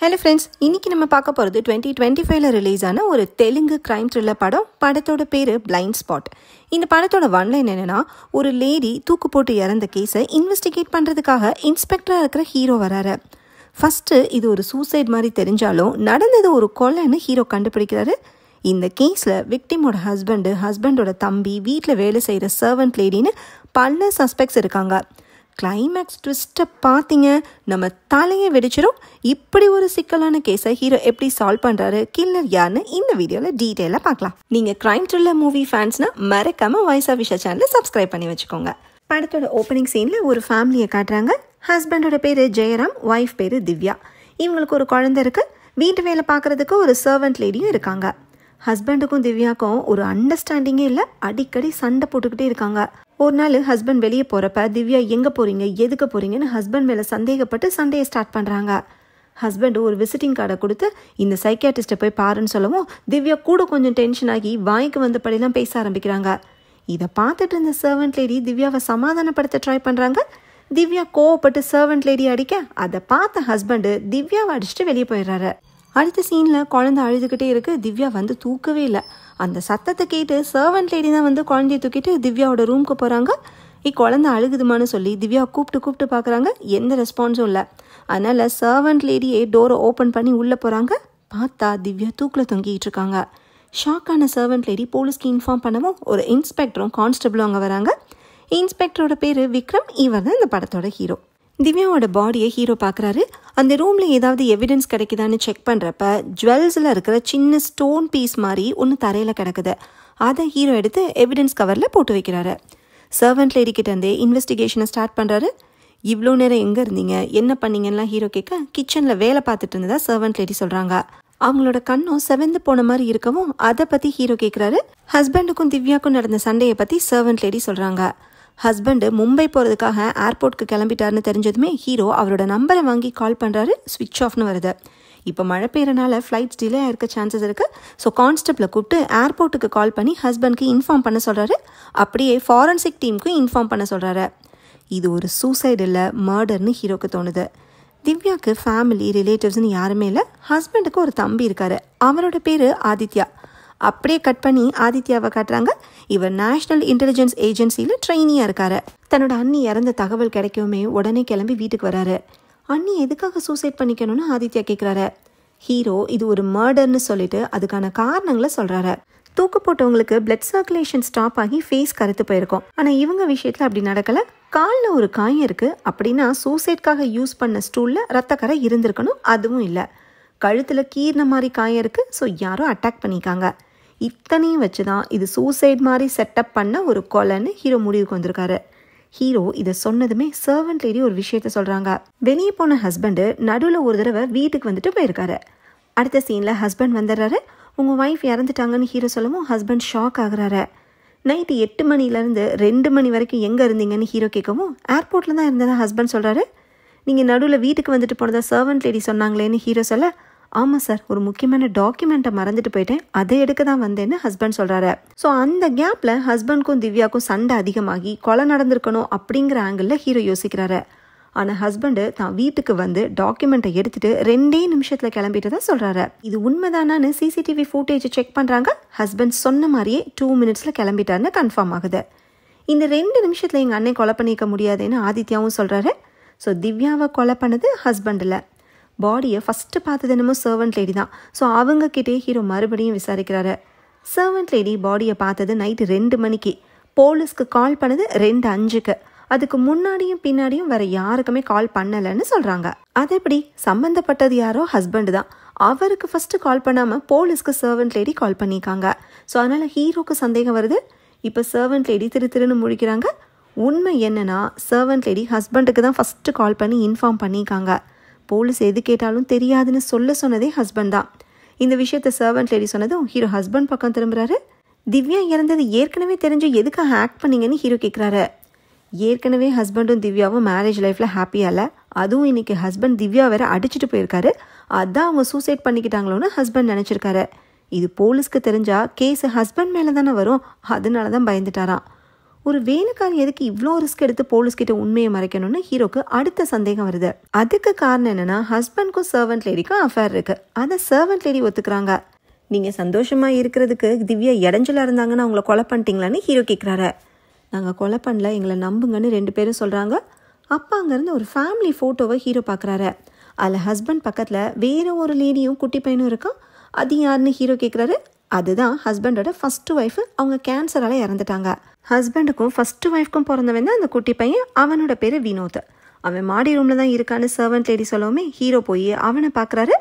Hello friends, இன்னைக்கு நம்ம பார்க்க போகிறது 2025 ரிலீஸ் ஆன ஒரு தெலுங்கு கிரைம் த்ரில்லர் படம். படத்தோட பேர் பிளைண்ட் ஸ்பாட். இந்த படத்தோட ஒன்லைன் என்னென்னா, ஒரு லேடி தூக்கு போட்டு இறந்த கேஸை இன்வெஸ்டிகேட் பண்ணுறதுக்காக இன்ஸ்பெக்டராக இருக்கிற ஹீரோ வராரு. ஃபஸ்ட்டு இது ஒரு சூசைட் மாதிரி தெரிஞ்சாலும் நடந்தது ஒரு கொலைன்னு ஹீரோ கண்டுபிடிக்கிறாரு. இந்த கேஸில் விக்டிமோட ஹஸ்பண்டோட தம்பி, வீட்டில் வேலை செய்கிற சர்வன்ட் லேடின்னு பல சஸ்பெக்ட்ஸ் இருக்காங்க. கிளைமேக்ஸ் ட்விஸ்ட்டை பார்த்தீங்க, நம்ம தலையை வெடிச்சிடும். இப்படி ஒரு சிக்கலான கேஸை ஹீரோ எப்படி சால்வ் பண்ணுறாரு, கில்லர் யாருன்னு இந்த வீடியோவில் டீட்டெயிலாக பார்க்கலாம். நீங்கள் கிரைம் த்ரில்லர் மூவி ஃபேன்ஸ்னால் மறக்காமல் வாய்ஸ் ஆஃப் விஷா சேனலை சப்ஸ்கிரைப் பண்ணி வச்சுக்கோங்க. படத்தோட ஓப்பனிங் சீனில் ஒரு ஃபேமிலியை காட்டுறாங்க. ஹஸ்பண்டோட பேர் ஜெயராம், ஒய்ஃப் பேர் திவ்யா. இவங்களுக்கு ஒரு குழந்தை இருக்குது. வீட்டு வேலை பார்க்குறதுக்கு ஒரு சர்வன்ட் லேடியும் இருக்காங்க. ஹஸ்பண்டுக்கும் திவ்யாவுக்கும் ஒரு அண்டர்ஸ்டாண்டிங்கே இல்லை. அடிக்கடி சண்டை போட்டுக்கிட்டே இருக்காங்க. ஒரு நாள் ஹஸ்பண்ட் வெளியே போகிறப்ப திவ்யா எங்கே போகிறீங்க, எதுக்கு போகிறீங்கன்னு ஹஸ்பண்ட் மேலே சந்தேகப்பட்டு சண்டையை ஸ்டார்ட் பண்ணுறாங்க. ஹஸ்பண்ட் ஒரு விசிட்டிங் கார்டை கொடுத்து இந்த சைக்கியாட்ரிஸ்ட்டை போய் பாருன்னு சொல்லவும் திவ்யா கூட கொஞ்சம் டென்ஷன் ஆகி வாய்க்கு வந்தபடிலாம் பேச ஆரம்பிக்கிறாங்க. இதை பார்த்துட்டு இருந்த சர்வன்ட் லேடி திவ்யாவை சமாதானப்படுத்த ட்ரை பண்ணுறாங்க. திவ்யா கோவப்பட்டு சர்வன்ட் லேடி அடிக்க அதை பார்த்த ஹஸ்பண்டு திவ்யாவை அடிச்சுட்டு வெளியே போயிடுறாரு. அடுத்த சீனில் குழந்தை அழுதுகிட்டே இருக்கு. திவ்யா வந்து தூக்கவே இல்லை. அந்த சத்தத்தை கேட்டு சர்வன்ட் லேடி தான் வந்து குழந்தைய தூக்கிட்டு திவ்யாவோட ரூமுக்கு போகிறாங்க. குழந்தை அழுகுதுமான்னு சொல்லி திவ்யா கூப்பிட்டு பார்க்குறாங்க. எந்த ரெஸ்பான்ஸும் இல்லை. அதனால் சர்வன்ட் லேடியே டோரை ஓப்பன் பண்ணி உள்ளே போகிறாங்க. பார்த்தா திவ்யா தூக்கில் தொங்கிட்டு இருக்காங்க. ஷாக்கான சர்வன்ட் லேடி போலீஸ்க்கு இன்ஃபார்ம் பண்ணவும் ஒரு இன்ஸ்பெக்டரும் கான்ஸ்டபிளும் அங்கே வராங்க. இன்ஸ்பெக்டரோட பேர் விக்ரம். இவர் தான் இந்த படத்தோட ஹீரோ. திவ்யாவோட பாடியை ஹீரோ பார்க்குறாரு. அந்த ரூமில் ஏதாவது எவிடன்ஸ் கிடைக்குதான்னு செக் பண்ணுறப்ப ஜுவல்ஸில் இருக்கிற சின்ன ஸ்டோன் பீஸ் மாதிரி ஒன்று தரையில் கிடக்குது. அதை ஹீரோ எடுத்து எவிடன்ஸ் கவரில் போட்டு வைக்கிறாரு. சர்வன்ட் லேடி கிட்டேருந்தே இன்வெஸ்டிகேஷனை ஸ்டார்ட் பண்ணுறாரு. இவ்வளோ நேரம் எங்கே இருந்தீங்க, என்ன பண்ணீங்கன்னா ஹீரோ கேட்க, கிச்சனில் வேலை பார்த்துட்டு இருந்ததா சர்வன்ட் லேடி சொல்கிறாங்க. அவங்களோட கண்ணும் செவந்து போன மாதிரி இருக்கவும் அதை பற்றி ஹீரோ கேட்குறாரு. ஹஸ்பண்டுக்கும் திவ்யாவுக்கும் நடந்த சண்டையை பற்றி சர்வன்ட் லேடி சொல்கிறாங்க. ஹஸ்பண்டு மும்பை போகிறதுக்காக ஏர்போர்ட்டுக்கு கிளம்பிட்டாருன்னு தெரிஞ்சதுமே ஹீரோ அவரோட நம்பரை வாங்கி கால் பண்ணுறாரு. ஸ்விட்ச் ஆஃப்னு வருது. இப்போ மழை பெய்யறனால ஃப்ளைட்ஸ் டிலே ஆயிருக்க சான்சஸ் இருக்குது. ஸோ கான்ஸ்டபிளை கூப்பிட்டு ஏர்போர்ட்டுக்கு கால் பண்ணி ஹஸ்பண்ட்க்கு இன்ஃபார்ம் பண்ண சொல்கிறாரு. அப்படியே ஃபாரன்சிக் டீமுக்கும் இன்ஃபார்ம் பண்ண சொல்கிறாரு. இது ஒரு சூசைட் இல்லை, மர்டர்னு ஹீரோக்கு தோணுது. திவ்யாவுக்கு ஃபேமிலி ரிலேட்டிவ்ஸ்னு யாருமே இல்லை. ஹஸ்பண்டுக்கு ஒரு தம்பி இருக்காரு. அவரோட பேர் ஆதித்யா. அப்படியே கட் பண்ணி ஆதித்யாவை காட்டுறாங்க. இவர் நேஷனல் இன்டெலிஜென்ஸ் ஏஜென்சியில் ட்ரெயினியாக இருக்காரு. தன்னோட அண்ணி இறந்த தகவல் கிடைக்கவுமே உடனே கிளம்பி வீட்டுக்கு வராரு. அண்ணி எதுக்காக சூசைட் பண்ணிக்கணும்னு ஆதித்யா கேட்குறாரு. ஹீரோ இது ஒரு மர்டர்னு சொல்லிட்டு அதுக்கான காரணங்களை சொல்கிறாரு. தூக்கு போட்டவங்களுக்கு பிளட் சர்க்குலேஷன் ஸ்டாப் ஆகி ஃபேஸ் கருத்து போயிருக்கும். ஆனால் இவங்க விஷயத்தில் அப்படி நடக்கலை. காலில் ஒரு காயம் இருக்குது. அப்படின்னா சூசைட்காக யூஸ் பண்ண ஸ்டூலில் ரத்தக்கரை இருந்திருக்கணும். அதுவும் இல்லை. கழுத்தில் கீர்ன மாதிரி காயம் இருக்குது. ஸோ யாரோ அட்டாக் பண்ணிக்காங்க. இத்தனையும் வச்சு தான் இது சூசைட் மாதிரி செட்டப் பண்ண ஒரு கொலைன்னு ஹீரோ முடிவுக்கு வந்திருக்காரு. ஹீரோ இதை சொன்னதுமே சர்வன்ட் லேடி ஒரு விஷயத்த சொல்கிறாங்க. வெளியே போன ஹஸ்பண்டு நடுவில் ஒரு தடவை வீட்டுக்கு வந்துட்டு போயிருக்காரு. அடுத்த சீனில் ஹஸ்பண்ட் வந்துடுறாரு. உங்கள் ஒய்ஃப் இறந்துட்டாங்கன்னு ஹீரோ சொல்லவும் ஹஸ்பண்ட் ஷாக் ஆகுறாரு. நைட்டு 8 மணிலேருந்து 2 மணி வரைக்கும் எங்கே இருந்தீங்கன்னு ஹீரோ கேட்கவும் ஏர்போர்ட்டில் தான் இருந்ததா ஹஸ்பண்ட் சொல்கிறாரு. நீங்கள் நடுவில் வீட்டுக்கு வந்துட்டு போனதா சர்வன்ட் லேடி சொன்னாங்களேன்னு ஹீரோ சொல்ல, ஆமாம் சார், ஒரு முக்கியமான டாக்குமெண்ட்டை மறந்துட்டு போயிட்டேன், அதை எடுக்க தான் வந்தேன்னு ஹஸ்பண்ட் சொல்கிறாரு. ஸோ அந்த கேப்பில் ஹஸ்பண்ட்க்கும் திவ்யாவுக்கும் சண்டை அதிகமாகி கொலை நடந்திருக்கணும் அப்படிங்கிற ஆங்கிளில் ஹீரோ யோசிக்கிறாரு. ஆனால் ஹஸ்பண்டு தான் வீட்டுக்கு வந்து டாக்குமெண்ட்டை எடுத்துகிட்டு 2 நிமிஷத்தில் கிளம்பிட்டு தான் சொல்கிறாரு. இது உண்மைதானான்னு சிசிடிவி ஃபுட்டேஜை செக் பண்ணுறாங்க. ஹஸ்பண்ட் சொன்ன மாதிரியே 2 மினிட்ஸில் கிளம்பிட்டாருன்னு கன்ஃபார்ம் ஆகுது. இந்த 2 நிமிஷத்தில் எங்கள் அண்ணன் கொலை பண்ணிக்க முடியாதுன்னு ஆதித்யாவும் சொல்கிறாரு. ஸோ திவ்யாவை கொலை பண்ணது ஹஸ்பண்டில். பாடியை ஃபஸ்ட்டு பார்த்தது என்னமோ சர்வன்ட் லேடி தான். ஸோ அவங்கக்கிட்டே ஹீரோ மறுபடியும் விசாரிக்கிறாரு. சர்வன்ட் லேடி பாடியை பார்த்தது நைட்டு 2 மணிக்கு. போலீஸ்க்கு கால் பண்ணது 2:05க்கு. அதுக்கு முன்னாடியும் பின்னாடியும் வேற யாருக்குமே கால் பண்ணலைன்னு சொல்கிறாங்க. அது எப்படி? சம்மந்தப்பட்டது யாரோ ஹஸ்பண்டு தான். அவருக்கு ஃபஸ்ட்டு கால் பண்ணாமல் போலீஸ்க்கு சர்வன்ட் லேடி கால் பண்ணியிருக்காங்க. ஸோ அதனால் ஹீரோக்கு சந்தேகம் வருது. இப்போ சர்வன்ட் லேடி திருன்னு முழிக்கிறாங்க. உண்மை என்னன்னா, சர்வன்ட் லேடி ஹஸ்பண்டுக்கு தான் ஃபஸ்ட்டு கால் பண்ணி இன்ஃபார்ம் பண்ணியிருக்காங்க. போலீஸ் எது கேட்டாலும் தெரியாதுன்னு சொன்னதே ஹஸ்பண்ட் தான். இந்த விஷயத்த சர்வன்ட் லேடி சொன்னதும் ஹீரோ ஹஸ்பண்ட் பக்கம் திரும்புறாரு. திவ்யா இறந்தது ஏற்கனவே தெரிஞ்சு எதுக்காக ஆக்ட் பண்ணீங்கன்னு ஹீரோ கேட்குறாரு. ஏற்கனவே ஹஸ்பண்டும் திவ்யாவும் மேரேஜ் லைஃப்பில் ஹாப்பியாக இல்லை. அதுவும் இன்னைக்கு ஹஸ்பண்ட் திவ்யா வேற அடிச்சுட்டு போயிருக்காரு. அதான் அவங்க சூசைட் பண்ணிக்கிட்டாங்களோன்னு ஹஸ்பண்ட் நினச்சிருக்காரு. இது போலீஸ்க்கு தெரிஞ்சா கேஸ் ஹஸ்பண்ட் மேலே தானே வரும். அதனால தான் பயந்துட்டாராம். ஒரு வேலைக்காரி எதுக்கு இவ்வளோ ரிஸ்க் எடுத்து போலீஸ்கிட்ட உண்மையை மறைக்கணும்னு ஹீரோக்கு அடுத்த சந்தேகம் வருது. அதுக்கு காரணம் என்னன்னா, ஹஸ்பண்ட்க்கும் சர்வெண்ட் லேடிக்கும் அஃபேர் இருக்கு. அதை சர்வெண்ட் லேடி ஒத்துக்கிறாங்க. நீங்கள் சந்தோஷமாக இருக்கிறதுக்கு திவ்யா இடைஞ்சலாக இருந்தாங்கன்னு அவங்கள கொலை பண்ணிட்டீங்களான்னு ஹீரோ கேட்குறாரு. நாங்கள் கொலை பண்ணல, எங்களை நம்புங்கன்னு 2 பேரும் சொல்கிறாங்க. அப்பா அங்கேருந்து ஒரு ஃபேமிலி ஃபோட்டோவை ஹீரோ பார்க்குறாரு. அதில் ஹஸ்பண்ட் பக்கத்தில் வேற ஒரு லேடியும் குட்டி பையனும் இருக்கான். அது யாருன்னு ஹீரோ கேட்குறாரு. அதுதான் ஹஸ்பண்டோட ஃபஸ்ட்டு ஒய்ஃபு. அவங்க கேன்சரால் இறந்துட்டாங்க. ஹஸ்பண்டுக்கும் ஃபஸ்ட்டு ஒய்ஃப்க்கும் பிறந்தவன் தான் அந்த குட்டி பையன். அவனோட பேர் வினோத். அவன் மாடி ரூமில் தான் இருக்கான்னு சர்வெண்ட் லேடி சொல்லவுமே ஹீரோ போய் அவனை பார்க்குறாரு.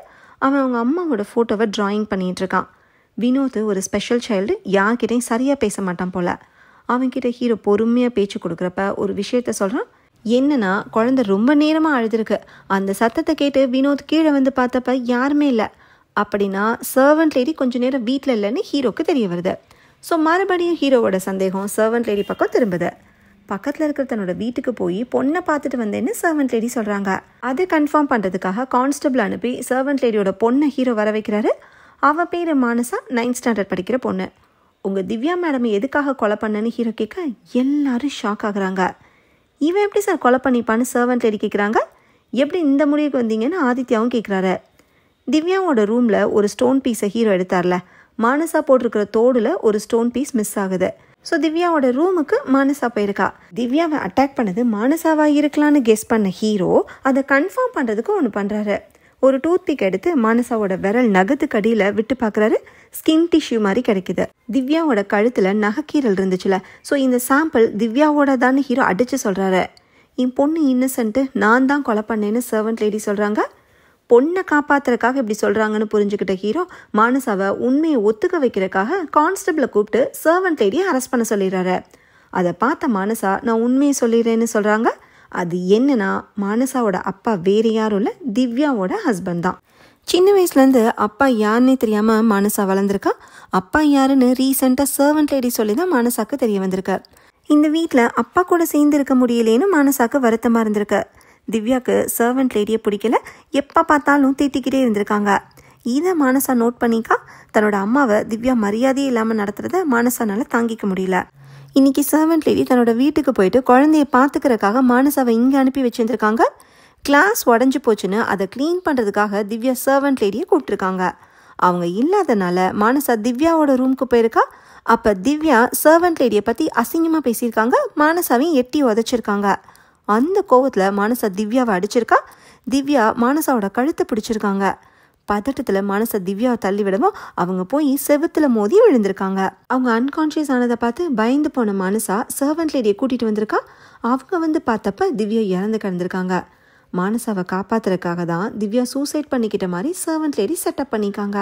அவன் அவங்க அம்மாவோட ஃபோட்டோவை ட்ராயிங் பண்ணிகிட்டு இருக்கான். வினோத் ஒரு ஸ்பெஷல் சைல்டு, யார்கிட்டையும் சரியாக பேச மாட்டான் போல். அவன்கிட்ட ஹீரோ பொறுமையாக பேச்சு கொடுக்குறப்ப ஒரு விஷயத்த சொல்கிறான். என்னன்னா, குழந்தை ரொம்ப நேரமாக அழுதுருக்கு. அந்த சத்தத்தை கேட்டு வினோத் கீழே வந்து பார்த்தப்ப யாருமே இல்லை. அப்படின்னா சர்வெண்ட் லேடி கொஞ்ச நேரம் வீட்டில் இல்லைன்னு ஹீரோக்கு தெரிய வருது. ஸோ மறுபடியும் ஹீரோவோட சந்தேகம் சர்வெண்ட் லேடி பக்கம் திரும்புது. பக்கத்தில் இருக்கிற தன்னோட வீட்டுக்கு போய் பொண்ணை பார்த்துட்டு வந்தேன்னு சர்வெண்ட் லேடி சொல்கிறாங்க. அதை கன்ஃபார்ம் பண்ணுறதுக்காக கான்ஸ்டபிள் அனுப்பி சர்வெண்ட் லேடியோட பொண்ணை ஹீரோ வர வைக்கிறாரு. அவள் பேர் மானசா, 9th ஸ்டாண்டர்ட் படிக்கிற பொண்ணு. உங்கள் திவ்யா மேடம் எதுக்காக கொலை பண்ணன்னு ஹீரோ கேட்க எல்லாரும் ஷாக் ஆகுறாங்க. இவன் எப்படி சார் கொலை பண்ணிப்பான்னு சர்வெண்ட் லேடி கேட்குறாங்க. எப்படி இந்த முடிவுக்கு வந்தீங்கன்னு ஆதித்யாவும் கேட்குறாரு. திவ்யாவோட ரூமில் ஒரு ஸ்டோன் பீஸை ஹீரோ எடுத்தார்ல, மானசா போட்டிருக்கிற தோடில் ஒரு ஸ்டோன் பீஸ் மிஸ் ஆகுது. ஸோ திவ்யாவோட ரூமுக்கு மானசா போயிருக்கா. திவ்யாவை அட்டாக் பண்ணது மானசாவாக இருக்கலான்னு கெஸ் பண்ண ஹீரோ அதை கன்ஃபார்ம் பண்ணுறதுக்கு ஒன்று பண்ணுறாரு. ஒரு டூத் பிக் எடுத்து மானசாவோட விரல் நகத்துக்கு அடியில் விட்டு பார்க்குறாரு. ஸ்கின் டிஷ்யூ மாதிரி கிடைக்குது. திவ்யாவோட கழுத்தில் நகைக்கீரல் இருந்துச்சுல, ஸோ இந்த சாம்பிள் திவ்யாவோட தான் ஹீரோ அடித்து சொல்கிறாரு. என் பொண்ணு இன்னசென்ட்டு, நான் தான் கொலை பண்ணேன்னு சர்வெண்ட் லேடி சொல்கிறாங்க. பொண்ணை காப்பாற்றுறதுக்காக இப்படி சொல்கிறாங்கன்னு புரிஞ்சுக்கிட்ட ஹீரோ மானசாவை உண்மையை ஒத்துக்க வைக்கிறதுக்காக கான்ஸ்டபிளை கூப்பிட்டு சர்வெண்ட் லேடியை அரெஸ்ட் பண்ண சொல்லிடுறாரு. அதை பார்த்த மானசா நான் உண்மையை சொல்லிடுறேன்னு சொல்கிறாங்க. அது என்னன்னா, மானசாவோட அப்பா வேறு யாரும் இல்லை, திவ்யாவோட ஹஸ்பண்ட் தான். சின்ன வயசுலேருந்து அப்பா யாருன்னே தெரியாமல் மானசா வளர்ந்துருக்கா. அப்பா யாருன்னு ரீசெண்டாக சர்வெண்ட் லேடி சொல்லி தான் மானசாக்கு தெரிய வந்திருக்கு. இந்த வீட்டில் அப்பா கூட சேர்ந்து இருக்க முடியலேன்னு மானசாக்கு வருத்தமாக இருந்திருக்கு. திவ்யாவுக்கு சர்வெண்ட் லேடியை பிடிக்கல, எப்போ பார்த்தாலும் தீட்டிக்கிட்டே இருந்திருக்காங்க. இதை மானசா நோட் பண்ணிக்கா. தன்னோட அம்மாவை திவ்யா மரியாதையே இல்லாமல் நடத்துறத மானசானால தாங்கிக்க முடியல. இன்னைக்கு சர்வெண்ட் லேடி தன்னோட வீட்டுக்கு போயிட்டு குழந்தைய பார்த்துக்கிறதுக்காக மானசாவை இங்கே அனுப்பி வச்சுருந்துருக்காங்க. கிளாஸ் உடஞ்சி போச்சுன்னு அதை க்ளீன் பண்ணுறதுக்காக திவ்யா சர்வெண்ட் லேடியை கூப்பிட்டுருக்காங்க. அவங்க இல்லாதனால மானசா திவ்யாவோட ரூமுக்கு போயிருக்கா. அப்போ திவ்யா சர்வெண்ட் லேடியை பற்றி அசிங்கமாக பேசியிருக்காங்க. மானசாவையும் எட்டி உதச்சிருக்காங்க. அந்த கோவத்தில் மானசா திவ்யாவை அடிச்சிருக்கா. திவ்யா மானசாவோட கழுத்தை பிடிச்சிருக்காங்க. பதட்டத்தில் மானசா திவ்யாவை தள்ளி விடவும் அவங்க போய் செவுத்துல மோதி விழுந்திருக்காங்க. அவங்க அன்கான்ஷியஸ் ஆனதை பார்த்து பயந்து போன மானசா சர்வெண்ட் லேடியை கூட்டிகிட்டு வந்திருக்கா. அவங்க வந்து பார்த்தப்ப திவ்யா இறந்து கிடந்திருக்காங்க. மானசாவை காப்பாத்துறதுக்காக தான் திவ்யா சூசைட் பண்ணிக்கிட்ட மாதிரி சர்வெண்ட் லேடி செட்டப் பண்ணிக்காங்க.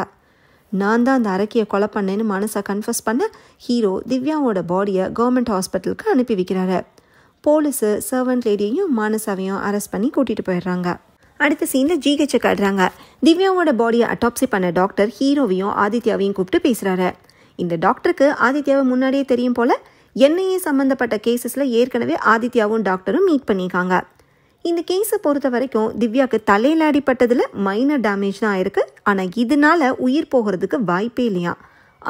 நான் தான் அந்த அரக்கியை கொலை பண்ணேன்னு மானசா கன்ஃபஸ் பண்ண ஹீரோ திவ்யாவோட பாடியை கவர்மெண்ட் ஹாஸ்பிட்டலுக்கு அனுப்பி வைக்கிறாரு. போலீஸு சர்வெண்ட் லேடியையும் மானசாவையும் அரெஸ்ட் பண்ணி கூட்டிகிட்டு போயிடுறாங்க. அடுத்த சீனில் ஜிஹெச்சை காட்டுறாங்க. திவ்யாவோட பாடியை அட்டாப்சி பண்ண டாக்டர் ஹீரோவையும் ஆதித்யாவையும் கூப்பிட்டு பேசுகிறாரு. இந்த டாக்டருக்கு ஆதித்யாவை முன்னாடியே தெரியும் போல். என்ஐஏ சம்மந்தப்பட்ட கேசஸில் ஏற்கனவே ஆதித்யாவும் டாக்டரும் மீட் பண்ணியிருக்காங்க. இந்த கேஸை பொறுத்த வரைக்கும் திவ்யாவுக்கு தலையில் அடிப்பட்டதில் மைனர் டேமேஜ் தான் ஆயிருக்கு. ஆனால் இதனால உயிர் போகிறதுக்கு வாய்ப்பே இல்லையா.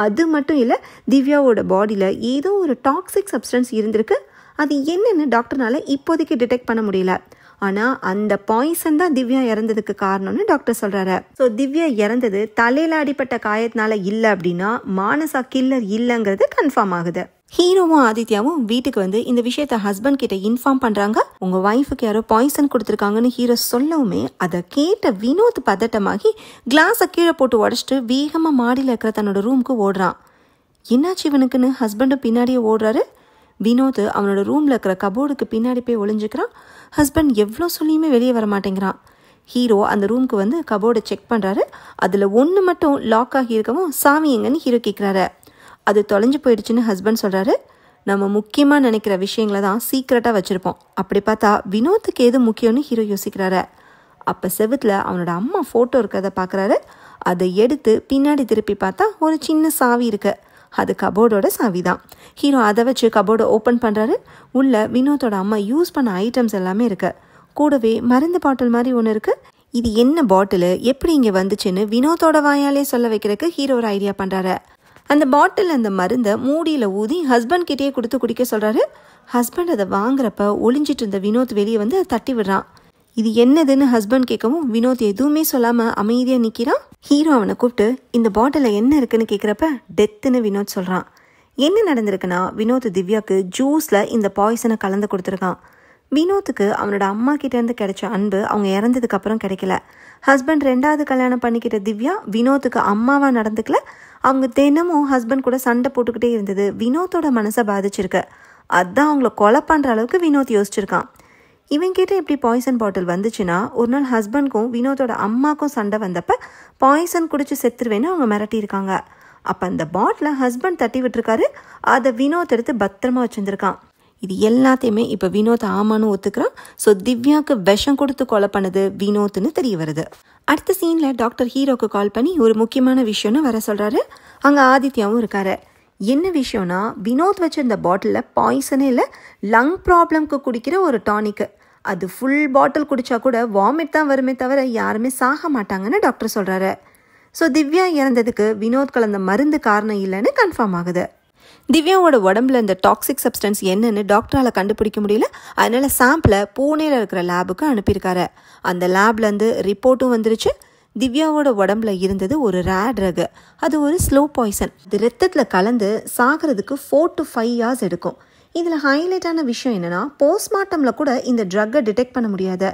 அது மட்டும் இல்லை, திவ்யாவோட பாடியில் ஏதோ ஒரு டாக்ஸிக் சப்ஸ்டன்ஸ் இருந்திருக்கு. அது என்னன்னு டாக்டர்னால இப்போதைக்கு டிடெக்ட் பண்ண முடியல. ஆனால் அந்த பாய்சன் தான் திவ்யா இறந்ததுக்கு காரணம்னு டாக்டர் சொல்கிறாரு. ஸோ திவ்யா இறந்தது தலையில் அடிப்பட்ட காயத்தினால இல்லை அப்படின்னா மானசா கில்லர் இல்லைங்கிறது கன்ஃபார்ம் ஆகுது. ஹீரோவும் ஆதித்யாவும் வீட்டுக்கு வந்து இந்த விஷயத்த ஹஸ்பண்ட் கிட்ட இன்ஃபார்ம் பண்ணுறாங்க. உங்கள் ஒய்ஃபுக்கு யாரோ பாய்சன் கொடுத்துருக்காங்கன்னு ஹீரோ சொல்லவுமே அதை கேட்ட வினோத் பதட்டமாகி கிளாஸை கீழே போட்டு உடச்சிட்டு வேகமாக மாடியில் இருக்கிற தன்னோட ரூமுக்கு ஓடுறான். என்னாச்சு இவனுக்குன்னு ஹஸ்பண்டும் பின்னாடியே ஓடுறாரு. வினோத் அவனோட ரூமில் இருக்கிற கபோர்டுக்கு பின்னாடி போய் ஒளிஞ்சுக்கிறான். ஹஸ்பண்ட் எவ்வளோ சொல்லியுமே வெளியே வர மாட்டேங்கிறான். ஹீரோ அந்த ரூமுக்கு வந்து கபோர்டை செக் பண்ணுறாரு. அதில் ஒன்று மட்டும் லாக் ஆகி இருக்கவும் சாவி எங்கன்னு ஹீரோ கேட்குறாரு. அது தொலைஞ்சு போயிடுச்சுன்னு ஹஸ்பண்ட் சொல்கிறாரு. நம்ம முக்கியமாக நினைக்கிற விஷயங்களை தான் சீக்ரெட்டாக வச்சுருப்போம். அப்படி பார்த்தா வினோத்துக்கு எது முக்கியம்னு ஹீரோ யோசிக்கிறாரு. அப்போ செவுத்தில் அவனோட அம்மா ஃபோட்டோ இருக்கிறத பார்க்குறாரு. அதை எடுத்து பின்னாடி திருப்பி பார்த்தா ஒரு சின்ன சாவி இருக்கு. அது கபோர்டோட சாவி தான். ஹீரோ அதை வச்சு கபோர்டை ஓப்பன் பண்ணுறாரு. உள்ள வினோத்தோட அம்மா யூஸ் பண்ண ஐட்டம்ஸ் எல்லாமே இருக்கு. கூடவே மருந்து பாட்டில் மாதிரி ஒன்று இருக்கு. இது என்ன பாட்டில், எப்படி இங்கே வந்துச்சுன்னு வினோத்தோட வாயாலே சொல்ல வைக்கிறதுக்கு ஹீரோ ஒரு ஐடியா பண்ணுறாரு. அந்த பாட்டில் அந்த மருந்தை மூடியில் ஊதி ஹஸ்பண்ட் கிட்டேயே கொடுத்து குடிக்க சொல்கிறாரு. ஹஸ்பண்ட் அதை வாங்குறப்ப ஒளிஞ்சிட்டு இருந்த வினோத் வெளியே வந்து அதை தட்டி விடுறான். இது என்னதுன்னு ஹஸ்பண்ட் கேட்கவும் வினோத் எதுவுமே சொல்லாமல் அமைதியாக நிற்கிறான். ஹீரோ அவனை கூப்பிட்டு இந்த பாட்டிலில் என்ன இருக்குன்னு கேட்குறப்ப டெத்துன்னு வினோத் சொல்கிறான். என்ன நடந்திருக்குன்னா வினோத் திவ்யாவுக்கு ஜூஸில் இந்த பாய்சனை கலந்து கொடுத்துருக்கான். வினோத்துக்கு அவனோட அம்மா கிட்டேருந்து கிடைச்ச அன்பு அவங்க இறந்ததுக்கு அப்புறம் கிடைக்கல. ஹஸ்பண்ட் 2வது கல்யாணம் பண்ணிக்கிட்ட திவ்யா வினோத்துக்கு அம்மாவாக நடந்துக்கல. அவங்க தினமும் ஹஸ்பண்ட் கூட சண்டை போட்டுக்கிட்டே இருந்தது வினோத்தோட மனசை பாதிச்சிருக்கு. அதான் அவங்கள கொலை பண்ணுற அளவுக்கு வினோத் யோசிச்சிருக்கான். இவன் கிட்ட எப்படி பாய்சன் பாட்டில் வந்துச்சுன்னா ஒரு நாள் ஹஸ்பண்ட்க்கும் வினோத்தோட அம்மாக்கும் சண்டை வந்தப்ப பாய்சன் குடிச்சு செத்துருவேன்னு அவங்க மிரட்டியிருக்காங்க. அப்போ அந்த பாட்டிலை ஹஸ்பண்ட் தட்டி விட்டுருக்காரு. அதை வினோத் எடுத்து பத்திரமா வச்சுருந்துருக்கான். இது எல்லாத்தையுமே இப்போ வினோத் ஆமான்னு ஒத்துக்கிறான். ஸோ திவ்யாவுக்கு விஷம் கொடுத்து கொலை பண்ணது வினோத்னு தெரிய வருது. அடுத்த சீனில் டாக்டர் ஹீரோக்கு கால் பண்ணி ஒரு முக்கியமான விஷயம்னு வர சொல்கிறாரு. அங்கே ஆதித்யாவும் இருக்காரு. என்ன விஷயம்னா வினோத் வச்சிருந்த பாட்டிலில் பாய்சனே இல்லை, லங் ப்ராப்ளம்க்கு குடிக்கிற ஒரு டானிக்கு. அது ஃபுல் பாட்டில் குடித்தா கூட வாமிட் தான் வருமே தவிர யாருமே சாக மாட்டாங்கன்னு டாக்டர் சொல்கிறாரு. ஸோ திவ்யா இறந்ததுக்கு வினோத் கலந்த மருந்து காரணம் இல்லைன்னு கன்ஃபார்ம் ஆகுது. திவ்யாவோட உடம்புல இந்த டாக்ஸிக் சப்ஸ்டன்ஸ் என்னன்னு டாக்டரால் கண்டுபிடிக்க முடியல. அதனால சாம்பிளை பூனேல இருக்கிற லேபுக்கு அனுப்பியிருக்காரு. அந்த லேப்லேருந்து ரிப்போர்ட்டும் வந்துருச்சு. திவ்யாவோட உடம்புல இருந்தது ஒரு ரேர் ட்ரக். அது ஒரு ஸ்லோ பாய்சன். இது ரத்தத்தில் கலந்து சாகிறதுக்கு 4 to 5 hours எடுக்கும். இதில் ஹைலைட்டான விஷயம் என்னென்னா போஸ்ட்மார்ட்டமில் கூட இந்த ட்ரக்கை டிடெக்ட் பண்ண முடியாது.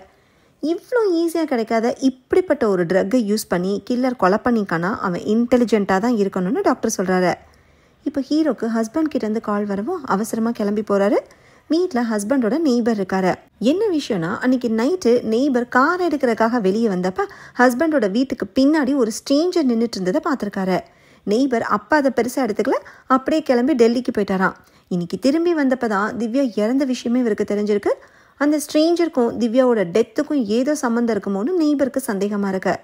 இவ்வளோ ஈஸியாக கிடைக்காத இப்படிப்பட்ட ஒரு ட்ரக்கை யூஸ் பண்ணி கில்லர் கொலை பண்ணிக்கானா அவன் இன்டெலிஜென்ட்டாக தான் இருக்கணும்னு டாக்டர் சொல்கிறாரு. இப்போ ஹீரோக்கு ஹஸ்பண்ட் கிட்டேருந்து கால் வரவும் அவசரமாக கிளம்பி போகிறாரு. வீட்டில் ஹஸ்பண்டோட நெய்பர் இருக்காரு. என்ன விஷயம்னா அன்றைக்கி நைட்டு நெய்பர் கார் எடுக்கிறதுக்காக வெளியே வந்தப்போ ஹஸ்பண்டோட வீட்டுக்கு பின்னாடி ஒரு ஸ்ட்ரேஞ்சர் நின்றுட்டு இருந்ததை பார்த்துருக்காரு. நெய்பர் அப்பா அதை பெருசாக எடுத்துக்கல, அப்படியே கிளம்பி டெல்லிக்கு போயிட்டாராம். இன்னைக்கு திரும்பி வந்தப்போ தான் திவ்யா இறந்த விஷயமே இவருக்கு தெரிஞ்சிருக்கு. அந்த ஸ்ட்ரேஞ்சருக்கும் திவ்யாவோட டெத்துக்கும் ஏதோ சம்மந்தம் இருக்குமோன்னு நெய்பருக்கு சந்தேகமாக இருக்கு.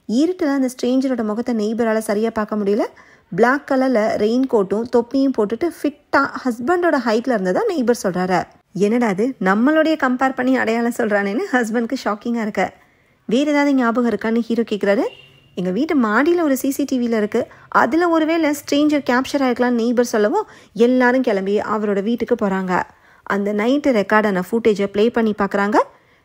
இருட்டில் அந்த ஸ்ட்ரேஞ்சரோட முகத்தை நெய்பரால் சரியாக பார்க்க முடியல. பிளாக் கலரில் ரெயின் கோட்டும் தொப்பியும் போட்டுட்டு ஃபிட்டாக ஹஸ்பண்டோட ஹைட்டில் இருந்ததா நெய்பர் சொல்கிறாரு. என்னடா அது நம்மளுடைய கம்பேர் பண்ணி அடையாளம் சொல்கிறானேன்னு ஹஸ்பண்ட்க்கு ஷாக்கிங்காக இருக்கு. வேறு ஏதாவது ஞாபகம் இருக்கான்னு ஹீரோ கேட்குறாரு. எங்கள் வீட்டு மாடியில் ஒரு சிசிடிவியில் இருக்குது, அதில் ஒருவேளை ஸ்ட்ரேஞ்சர் கேப்சர் ஆகிருக்கலான்னு நெய்பர் சொல்லவும் எல்லாரும் கிளம்பி அவரோட வீட்டுக்கு போகிறாங்க. அந்த நைட்டு ரெக்கார்டான ஃபுட்டேஜை ப்ளே பண்ணி பார்க்குறாங்க.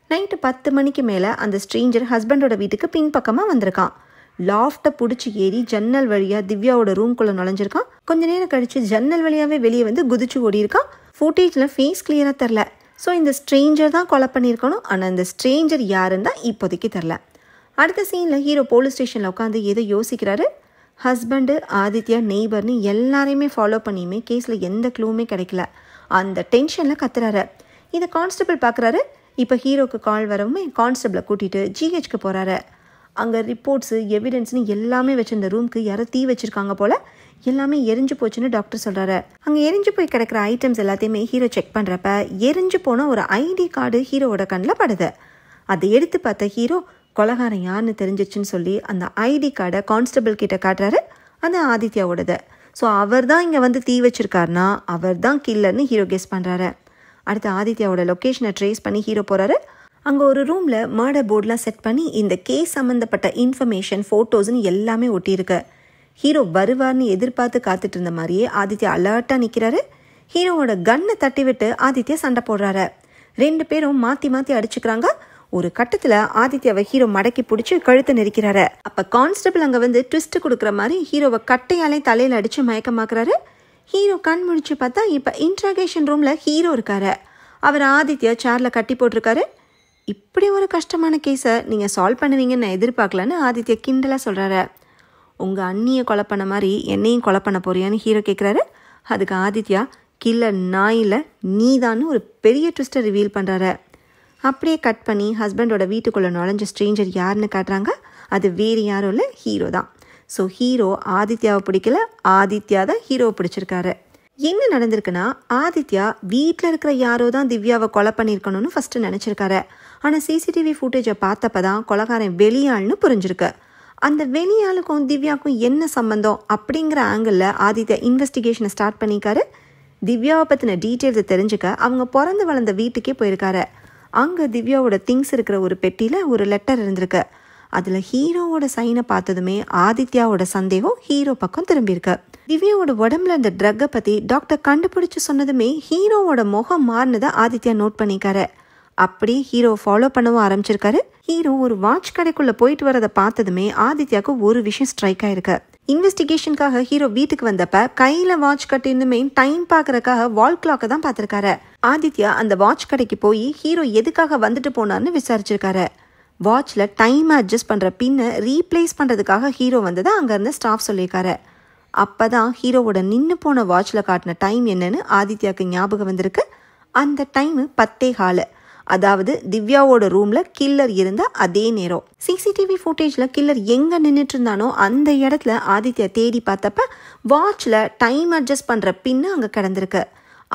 நைட்டு 10 மணிக்கு மேலே அந்த ஸ்ட்ரேஞ்சர் ஹஸ்பண்டோட வீட்டுக்கு பின்பக்கமாக வந்திருக்கான். லாஃப்ட்டை பிடிச்சி ஏறி ஜன்னல் வழியாக திவ்யாவோட ரூம்குள்ளே நுழைஞ்சிருக்கான். கொஞ்ச நேரம் கழித்து ஜன்னல் வழியாகவே வெளியே வந்து குதிச்சு ஓடிருக்கான். ஃபுட்டேஜில் ஃபேஸ் கிளியராக தெரில. ஸோ இந்த ஸ்ட்ரேஞ்சர் தான் கொலை பண்ணியிருக்கணும். ஆனால் இந்த ஸ்ட்ரேஞ்சர் யாருன்னு தான் இப்போதைக்கு தெரில. அடுத்த சீனில் ஹீரோ போலீஸ் ஸ்டேஷனில் உட்காந்து ஏதோ யோசிக்கிறாரு. ஹஸ்பண்டு, ஆதித்யா, நெய்பர்னு எல்லாரையுமே ஃபாலோ பண்ணியுமே கேஸில் எந்த க்ளூவுமே கிடைக்கல. அந்த டென்ஷனில் கத்துறாரு. இதை கான்ஸ்டபிள் பார்க்குறாரு. இப்போ ஹீரோக்கு கால் வரவுமே கான்ஸ்டபிளை கூட்டிகிட்டு ஜிஹெச்க்கு போகிறாரு. அங்கே ரிப்போர்ட்ஸு எவிடன்ஸ்னு எல்லாமே வச்சுருந்த ரூமுக்கு யாரோ தீ வச்சுருக்காங்க போல். எல்லாமே எரிஞ்சு போச்சுன்னு டாக்டர் சொல்கிறாரு. அங்கே எரிஞ்சு போய் கிடக்கிற ஐட்டம்ஸ் எல்லாத்தையுமே ஹீரோ செக் பண்ணுறப்ப எரிஞ்சு போன ஒரு ஐடி கார்டு ஹீரோவோட கண்ணில் படுது. அதை எடுத்து பார்த்த ஹீரோ கொலகாரம் யாருன்னு தெரிஞ்சிச்சுன்னு சொல்லி அந்த ஐடி கார்டை கான்ஸ்டபிள் கிட்ட காட்டுறாரு. அது ஆதித்யாவோடது. ஸோ அவர் தான் இங்கே வந்து தீ வச்சிருக்காருனா அவர் தான் கில்லர்னு ஹீரோ கெஸ் பண்ணுறாரு. அடுத்து ஆதித்யாவோட லொக்கேஷனை ட்ரேஸ் பண்ணி ஹீரோ போகிறாரு. அங்கே ஒரு ரூமில் மர்டர் போர்டெலாம் செட் பண்ணி இந்த கேஸ் சம்மந்தப்பட்ட இன்ஃபர்மேஷன் ஃபோட்டோஸ்னு எல்லாமே ஒட்டியிருக்கு. ஹீரோ வருவார்னு எதிர்பார்த்து காத்துட்டு இருந்த மாதிரியே ஆதித்யா அலர்ட்டாக நிற்கிறாரு. ஹீரோவோட கன்னை தட்டி விட்டு ஆதித்யா சண்டை போடுறாரு. 2 பேரும் மாற்றி மாற்றி அடிச்சுக்கிறாங்க. ஒரு கட்டத்தில் ஆதித்யாவை ஹீரோ மடக்கி பிடிச்சி கழுத்தை நெரிக்கிறாரு. அப்போ கான்ஸ்டபிள் அங்கே வந்து ட்விஸ்ட் கொடுக்குற மாதிரி ஹீரோவை கட்டையாலே தலையில் அடித்து மயக்கமாக்குறாரு. ஹீரோ கண் முடிச்சு பார்த்தா இப்போ இன்ட்ராகேஷன் ரூமில் ஹீரோ இருக்காரு. அவர் ஆதித்யா சேரில் கட்டி போட்டிருக்காரு. இப்படி ஒரு கஷ்டமான கேஸை நீங்கள் சால்வ் பண்ணுவீங்கன்னு நான் எதிர்பார்க்கலன்னு ஆதித்யா கிண்டலாக சொல்கிறாரு. உங்கள் அண்ணியை கொலை பண்ண மாதிரி என்னையும் கொலை பண்ண போறியான்னு ஹீரோ கேட்குறாரு. அதுக்கு ஆதித்யா கில்லர் நாயில் நீதான்னு ஒரு பெரிய ட்விஸ்ட்டை ரிவீல் பண்ணுறாரு. அப்படியே கட் பண்ணி ஹஸ்பண்டோட வீட்டுக்குள்ளே நுழைஞ்ச ஸ்ட்ரேஞ்சர் யாருன்னு காட்டுறாங்க. அது வேறு யாரும் இல்லை, ஹீரோ தான். ஸோ ஹீரோ ஆதித்யாவை பிடிக்கல, ஆதித்யா தான் ஹீரோவை பிடிச்சிருக்காரு. என்ன நடந்திருக்குன்னா ஆதித்யா வீட்டில் இருக்கிற யாரோ தான் திவ்யாவை கொலை பண்ணியிருக்கணும்னு ஃபஸ்ட்டு நினச்சிருக்காரு. ஆனால் சிசிடிவி ஃபுட்டேஜை பார்த்தப்ப தான் கொலைகாரன் வெளியாள்னு புரிஞ்சிருக்கு. அந்த வெளியாளுக்கும் திவ்யாவுக்கும் என்ன சம்பந்தம் அப்படிங்கிற ஆங்கிளில் ஆதித்யா இன்வெஸ்டிகேஷனை ஸ்டார்ட் பண்ணியிருக்காரு. திவ்யாவை பற்றின டீட்டெயில்ஸை தெரிஞ்சுக்க அவங்க பிறந்து வளர்ந்த வீட்டுக்கே போயிருக்காரு. அங்கே திவ்யாவோட திங்ஸ் இருக்கிற ஒரு பெட்டியில் ஒரு லெட்டர் இருந்திருக்கு. அதில் ஹீரோவோட சைனை பார்த்ததுமே ஆதித்யாவோட சந்தேகம் ஹீரோ பக்கம் திரும்பியிருக்கு. திவ்யாவோட உடம்புல அந்த ட்ரக்கை பற்றி டாக்டர் கண்டுபிடிச்சு சொன்னதுமே ஹீரோவோட முகம் மாறினதை ஆதித்யா நோட் பண்ணிக்காரு. அப்படி ஹீரோ ஃபாலோ பண்ணவும் ஆரம்பிச்சிருக்காரு. ஹீரோ ஒரு வாட்ச் கடைக்குள்ளே போயிட்டு வரதை பார்த்ததுமே ஆதித்யாவுக்கு ஒரு விஷயம் ஸ்ட்ரைக் ஆயிருக்கு. இன்வெஸ்டிகேஷனுக்காக ஹீரோ வீட்டுக்கு வந்தப்ப கையில் வாட்ச் கட்டிருந்துமே டைம் பார்க்கறதுக்காக வால் கிளாக்கை தான் பார்த்துருக்காரு. ஆதித்யா அந்த வாட்ச் கடைக்கு போய் ஹீரோ எதுக்காக வந்துட்டு போனார்னு விசாரிச்சிருக்காரு. வாட்சில் டைம் அட்ஜஸ்ட் பண்ணுற பின்னை ரீப்ளேஸ் பண்ணுறதுக்காக ஹீரோ வந்ததை அங்கேருந்து ஸ்டாஃப் சொல்லியிருக்காரு. அப்போ தான் ஹீரோவோட நின்று போன வாட்சில் காட்டின டைம் என்னன்னு ஆதித்யாவுக்கு ஞாபகம் வந்திருக்கு. அந்த டைமு 10:15. அதாவது திவ்யாவோட ரூமில் கில்லர் இருந்த அதே நேரம். சிசிடிவி ஃபுட்டேஜில் கில்லர் எங்கே நின்றுட்டு இருந்தானோ அந்த இடத்துல ஆதித்யா தேடி பார்த்தப்ப வாட்சில் டைம் அட்ஜஸ்ட் பண்ணுற பின்னு அங்கே கிடந்திருக்கு.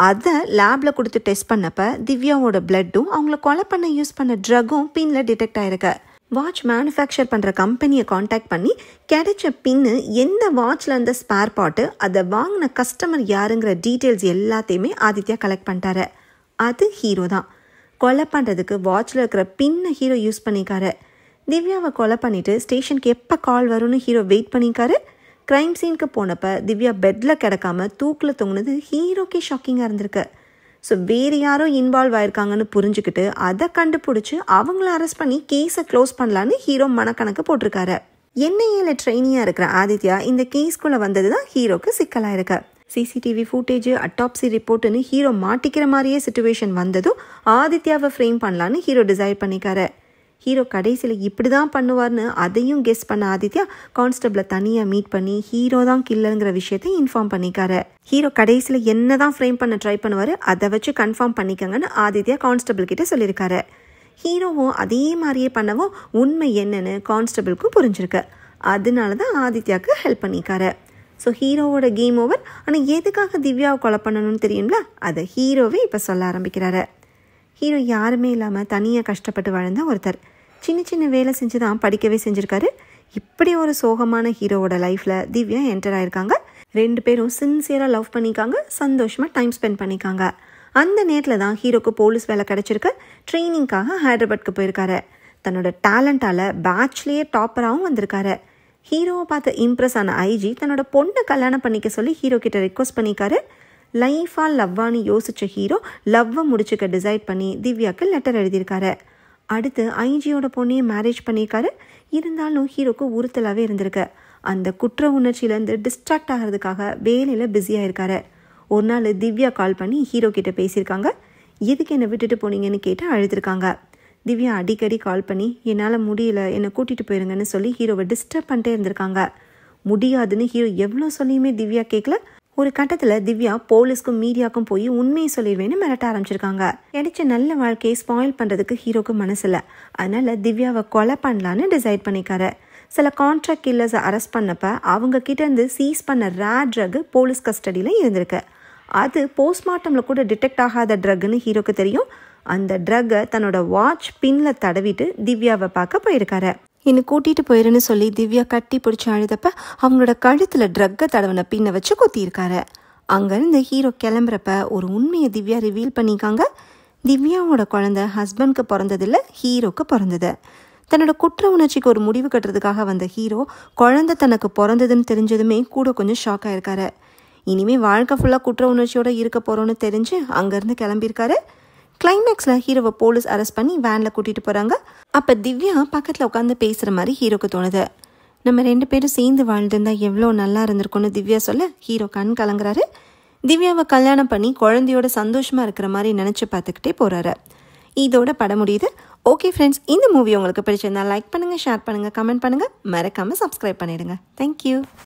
அதை லேபில் கொடுத்து டெஸ்ட் பண்ணப்ப திவ்யாவோட பிளட்டும் அவங்கள கொலை பண்ண யூஸ் பண்ண ட்ரக்கும் பின்ல டிடெக்ட் ஆயிருக்கு. வாட்ச் மேனுஃபேக்சர் பண்ணுற கம்பெனியை காண்டாக்ட் பண்ணி கிடைச்ச பின்னு எந்த வாட்சில் இருந்த ஸ்பேர் பார்ட்டு அதை வாங்கின கஸ்டமர் யாருங்கிற டீட்டெயில்ஸ் எல்லாத்தையுமே ஆதித்யா கலெக்ட் பண்ணிட்டாரு. அது ஹீரோ தான். கொலை பண்ணுறதுக்கு வாட்சில் இருக்கிற பின்னை ஹீரோ யூஸ் பண்ணிக்காரு. திவ்யாவை கொலை பண்ணிவிட்டு ஸ்டேஷனுக்கு எப்போ கால் வரும்னு ஹீரோ வெயிட் பண்ணிக்காரு. க்ரைம் சீனுக்கு போனப்போ திவ்யா பெட்டில் கிடக்காம தூக்கில் தொங்குனது ஹீரோக்கே ஷாக்கிங்காக இருந்திருக்கு. ஸோ வேறு யாரோ இன்வால்வ் ஆயிருக்காங்கன்னு புரிஞ்சுக்கிட்டு அதை கண்டுபிடிச்சி அவங்கள அரெஸ்ட் பண்ணி கேஸை க்ளோஸ் பண்ணலான்னு ஹீரோ மனக்கணக்கு போட்டிருக்காரு. NIA ட்ரெயினியாக இருக்கிற ஆதித்யா இந்த கேஸ்குள்ளே வந்தது தான் ஹீரோக்கு சிக்கலாக இருக்கு. சிசிடிவி ஃபுட்டேஜ், அட்டாப்சி ரிப்போர்ட்டுன்னு ஹீரோ மாட்டிக்கிற மாதிரியே சுச்சுவேஷன் வந்ததும் ஆதித்யாவை ஃப்ரேம் பண்ணலான்னு ஹீரோ டிசைட் பண்ணிக்காரு. ஹீரோ கடைசியில் இப்படி தான் பண்ணுவார்னு அதையும் கெஸ் பண்ண ஆதித்யா கான்ஸ்டபிளை தனியாக மீட் பண்ணி ஹீரோ தான் கில்லருங்கிற விஷயத்தை இன்ஃபார்ம் பண்ணிக்காரு. ஹீரோ கடைசியில் என்ன தான் ஃப்ரேம் பண்ண ட்ரை பண்ணுவார், அதை வச்சு கன்ஃபார்ம் பண்ணிக்கங்கன்னு ஆதித்யா கான்ஸ்டபிள் கிட்ட சொல்லியிருக்காரு. ஹீரோவும் அதே மாதிரியே பண்ணவும் உண்மை என்னன்னு கான்ஸ்டபிளுக்கும் புரிஞ்சிருக்கு. அதனால தான் ஆதித்யாவுக்கு ஹெல்ப் பண்ணிக்காரு. ஸோ ஹீரோவோட கேம் ஓவர். ஆனால் எதுக்காக திவ்யாவை கொலை பண்ணணும்னு தெரியுங்களா? அதை ஹீரோவே இப்போ சொல்ல ஆரம்பிக்கிறாரு. ஹீரோ யாருமே இல்லாமல் தனியாக கஷ்டப்பட்டு வாழ்ந்த ஒருத்தர். சின்ன சின்ன வேலை செஞ்சு தான் படிக்கவே செஞ்சுருக்காரு. இப்படி ஒரு சோகமான ஹீரோவோட லைஃப்பில் திவ்யா என்டர் ஆயிருக்காங்க. 2 பேரும் சின்சியராக லவ் பண்ணிக்காங்க, சந்தோஷமாக டைம் ஸ்பெண்ட் பண்ணிக்காங்க. அந்த நேரத்தில் தான் ஹீரோக்கு போலீஸ் வேலை கிடச்சிருக்கு. ட்ரைனிங்காக ஹைதராபாத்க்கு போயிருக்காரு. தன்னோட டேலண்டால் பேட்ச்லேயே டாப்பராகவும் வந்திருக்காரு. ஹீரோவை பார்த்து இம்ப்ரெஸ் ஆன ஐஜி தன்னோட பொண்ணை கல்யாணம் பண்ணிக்க சொல்லி ஹீரோ கிட்ட ரிக்வஸ்ட் பண்ணிக்காரு. லைஃபாக லவ்வான்னு யோசித்த ஹீரோ லவ்வை முடிச்சுக்க டிசைட் பண்ணி திவ்யாவுக்கு லெட்டர் எழுதியிருக்காரு. அடுத்து ஐஜியோட பொண்ணையே மேரேஜ் பண்ணியிருக்காரு. இருந்தாலும் ஹீரோக்கு உறுத்தலாகவே இருந்திருக்கு. அந்த குற்ற உணர்ச்சியிலேருந்து டிஸ்ட்ராக்ட் ஆகிறதுக்காக வேலையில் பிஸியாக இருக்காரு. ஒரு நாள் திவ்யா கால் பண்ணி ஹீரோ கிட்ட பேசியிருக்காங்க. எதுக்கு என்னை விட்டுட்டு போனீங்கன்னு கேட்டு அழுதுருக்காங்க. திவ்யா அடிக்கடி கால் பண்ணி என்னால் முடியல, என்னை கூட்டிகிட்டு போயிருங்கன்னு சொல்லி ஹீரோவை டிஸ்டர்ப் பண்ணிட்டே இருந்திருக்காங்க. முடியாதுன்னு ஹீரோ எவ்வளோ சொல்லியுமே திவ்யா கேட்கல. ஒரு கட்டத்தில் திவ்யா போலீஸ்க்கும் மீடியாவுக்கும் போய் உண்மையை சொல்லிடுவேன்னு மிரட்ட ஆரம்பிச்சிருக்காங்க. கிடைச்ச நல்ல வாழ்க்கையை ஸ்பாயில் பண்ணுறதுக்கு ஹீரோக்கு மனசில்லை. அதனால திவ்யாவை கொலை பண்ணலான்னு டிசைட் பண்ணிக்காரு. சில கான்ட்ராக்ட் கில்லர்ஸை அரெஸ்ட் பண்ணப்ப அவங்க கிட்டேருந்து சீஸ் பண்ண ரேர் ட்ரக் போலீஸ் கஸ்டடியில் இருந்திருக்கு. அது போஸ்ட்மார்ட்டமில் கூட டிடெக்ட் ஆகாத ட்ரக்னு ஹீரோக்கு தெரியும். அந்த ட்ரக்கை தன்னோட வாட்ச் பின்னில் தடவிட்டு திவ்யாவை பார்க்க போயிருக்காரு. என்னை கூட்டிகிட்டு போயிருன்னு சொல்லி திவ்யா கட்டி பிடிச்சி அழுதப்ப அவங்களோட கழுத்தில் ட்ரக்கை தடவின பின்னை வச்சு குத்தியிருக்காரு. அங்கேருந்து ஹீரோ கிளம்புறப்ப ஒரு உண்மையை திவ்யா ரிவீல் பண்ணிக்காங்க. திவ்யாவோட குழந்தை ஹஸ்பண்ட்க்கு பிறந்ததில்லை, ஹீரோக்கு பிறந்தது. தன்னோட குற்ற உணர்ச்சிக்கு ஒரு முடிவு கட்டுறதுக்காக வந்த ஹீரோ குழந்தை தனக்கு பிறந்ததுன்னு தெரிஞ்சதுமே கூட கொஞ்சம் ஷாக் ஆயிருக்காரு. இனிமேல் வாழ்க்கை ஃபுல்லாக குற்ற உணர்ச்சியோட இருக்க போகிறோன்னு தெரிஞ்சு அங்கேருந்து கிளம்பியிருக்காரு. கிளைமேக்ஸில் ஹீரோவை போலீஸ் அரெஸ்ட் பண்ணி வேனில் கூட்டிகிட்டு போகிறாங்க. அப்போ திவ்யா பக்கத்தில் உட்காந்து பேசுகிற மாதிரி ஹீரோக்கு தோணுது. நம்ம 2 பேரும் சேர்ந்து வாழ்ந்துருந்தா எவ்வளோ நல்லா இருந்திருக்கும்னு திவ்யா சொல்ல ஹீரோ கண் கலங்குறாரு. திவ்யாவை கல்யாணம் பண்ணி குழந்தையோட சந்தோஷமாக இருக்கிற மாதிரி நினச்சி பார்த்துக்கிட்டே போகிறாரு. இதோட படம் முடியுது. ஓகே ஃப்ரெண்ட்ஸ், இந்த மூவி உங்களுக்கு பிடிச்சிருந்தா லைக் பண்ணுங்கள், ஷேர் பண்ணுங்கள், கமெண்ட் பண்ணுங்கள், மறக்காமல் சப்ஸ்கிரைப் பண்ணிடுங்க. தேங்க்யூ.